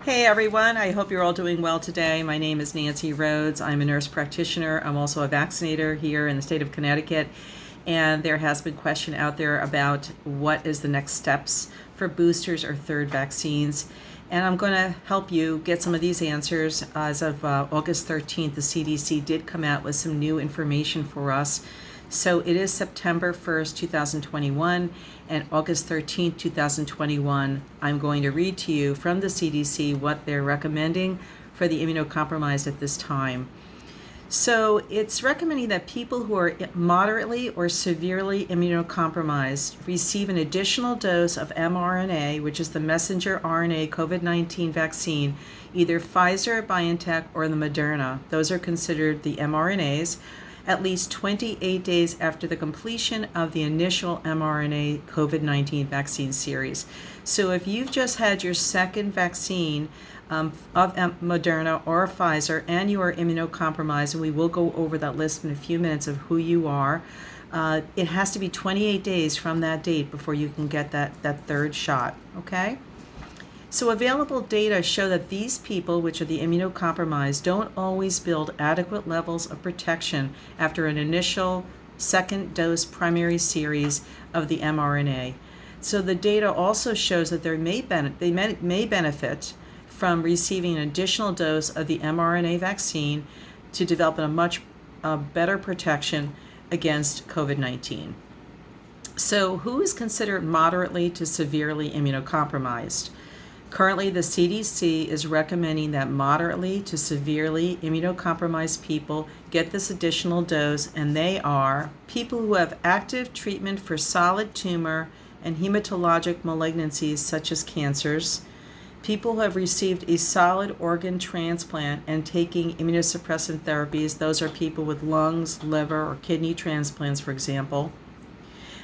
Hey everyone, I hope you're all doing well today. My name is Nancy Rhodes. I'm a nurse practitioner. I'm also a vaccinator here in the state of Connecticut. And there has been question out there about what is the next steps for boosters or third vaccines. And I'm going to help you get some of these answers. As of August 13th, the CDC did come out with some new information for us. So it is September 1st, 2021, and August 13th, 2021. I'm going to read to you from the CDC what they're recommending for the immunocompromised at this time. So it's recommending that people who are moderately or severely immunocompromised receive an additional dose of mRNA, which is the messenger RNA COVID-19 vaccine, either Pfizer, BioNTech, or the Moderna. Those are considered the mRNAs, at least 28 days after the completion of the initial mRNA COVID-19 vaccine series. So if you've just had your second vaccine of Moderna or Pfizer and you are immunocompromised, and we will go over that list in a few minutes of who you are, it has to be 28 days from that date before you can get that third shot, okay? So available data show that these people, which are the immunocompromised, don't always build adequate levels of protection after an initial second dose primary series of the mRNA. So the data also shows that they may benefit from receiving an additional dose of the mRNA vaccine to develop a much better protection against COVID-19. So who is considered moderately to severely immunocompromised? Currently, the CDC is recommending that moderately to severely immunocompromised people get this additional dose, and they are people who have active treatment for solid tumor and hematologic malignancies such as cancers, people who have received a solid organ transplant and taking immunosuppressant therapies. Those are people with lungs, liver, or kidney transplants, for example.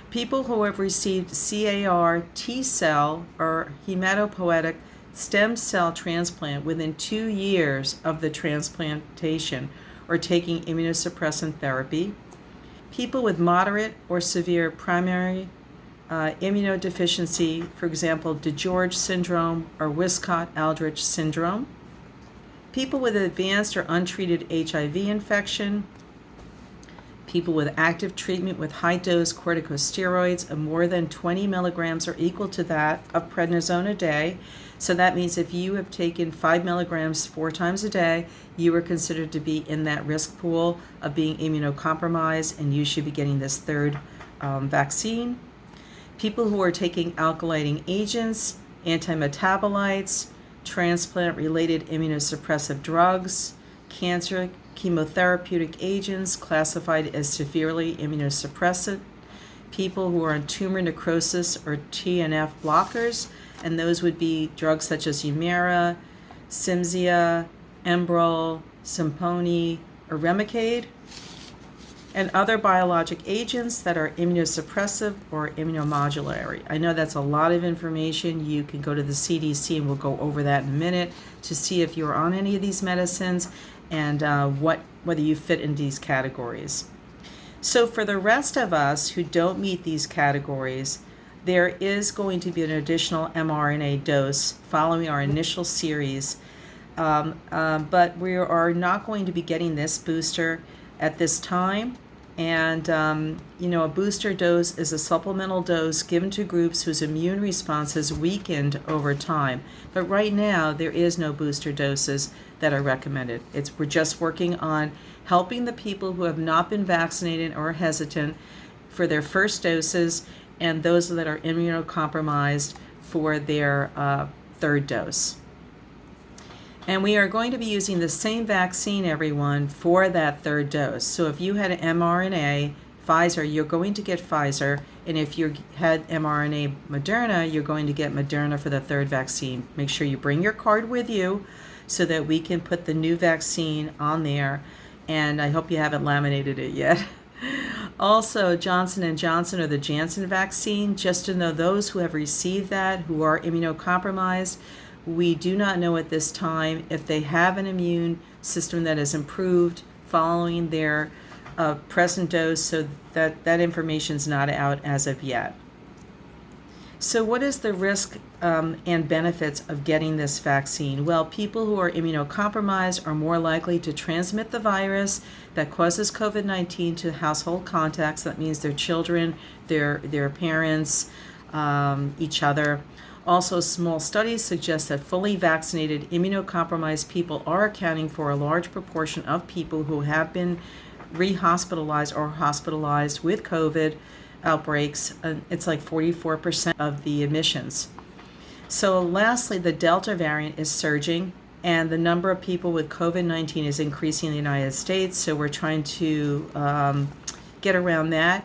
People who have received CAR T-cell or hematopoietic stem cell transplant within 2 years of the transplantation or taking immunosuppressant therapy. People with moderate or severe primary immunodeficiency, for example, DeGeorge syndrome or Wiskott-Aldrich syndrome. People with advanced or untreated HIV infection. People with active treatment with high-dose corticosteroids of more than 20 milligrams or equal to that of prednisone a day. So that means if you have taken 5 milligrams 4 times a day, you are considered to be in that risk pool of being immunocompromised, and you should be getting this third vaccine. People who are taking alkylating agents, antimetabolites, transplant-related immunosuppressive drugs, cancer chemotherapeutic agents classified as severely immunosuppressant, people who are on tumor necrosis or TNF blockers, and those would be drugs such as Humira, Cimzia, Enbrel, Simponi, or Remicade, and other biologic agents that are immunosuppressive or immunomodulatory. I know that's a lot of information. You can go to the CDC, and we'll go over that in a minute to see if you're on any of these medicines and whether you fit in these categories. So for the rest of us who don't meet these categories, there is going to be an additional mRNA dose following our initial series, but we are not going to be getting this booster at this time. And, a booster dose is a supplemental dose given to groups whose immune response is weakened over time. But right now, there is no booster doses that are recommended. We're just working on helping the people who have not been vaccinated or hesitant for their first doses, and those that are immunocompromised for their third dose. And we are going to be using the same vaccine, everyone, for that third dose. So if you had an mRNA, Pfizer, you're going to get Pfizer. And if you had mRNA Moderna, you're going to get Moderna for the third vaccine. Make sure you bring your card with you so that we can put the new vaccine on there. And I hope you haven't laminated it yet. Also, Johnson Johnson or the Jansen Vaccine, just to know those who have received that, who are immunocompromised, we do not know at this time if they have an immune system that is improved following their present dose, so that information is not out as of yet. So what is the risk and benefits of getting this vaccine? Well, people who are immunocompromised are more likely to transmit the virus that causes COVID-19 to household contacts. That means their children, their parents, each other. Also, small studies suggest that fully vaccinated immunocompromised people are accounting for a large proportion of people who have been re-hospitalized or hospitalized with COVID outbreaks. It's like 44% of the admissions. So lastly, the Delta variant is surging, and the number of people with COVID-19 is increasing in the United States, so we're trying to get around that.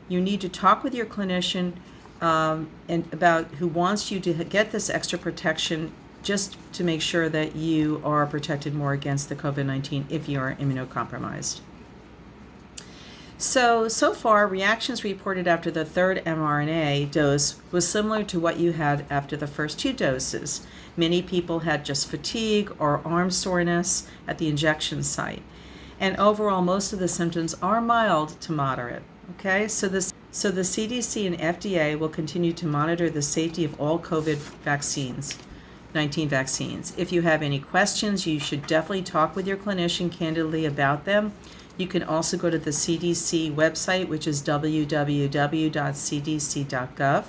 You need to talk with your clinician and about who wants you to get this extra protection, just to make sure that you are protected more against the COVID-19 if you are immunocompromised. So far, reactions reported after the third mRNA dose was similar to what you had after the first 2 doses. Many people had just fatigue or arm soreness at the injection site. And overall, most of the symptoms are mild to moderate. Okay, so the CDC and FDA will continue to monitor the safety of all COVID-19 vaccines. If you have any questions, you should definitely talk with your clinician candidly about them. You can also go to the CDC website, which is www.cdc.gov.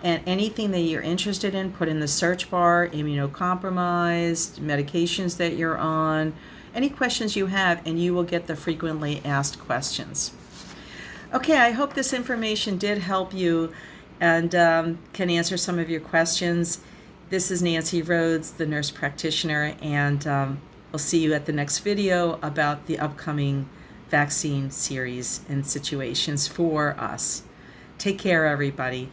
And anything that you're interested in, put in the search bar, immunocompromised, medications that you're on, any questions you have, and you will get the frequently asked questions. Okay, I hope this information did help you and can answer some of your questions. This is Nancy Rhodes, the nurse practitioner, and we'll see you at the next video about the upcoming vaccine series and situations for us. Take care, everybody.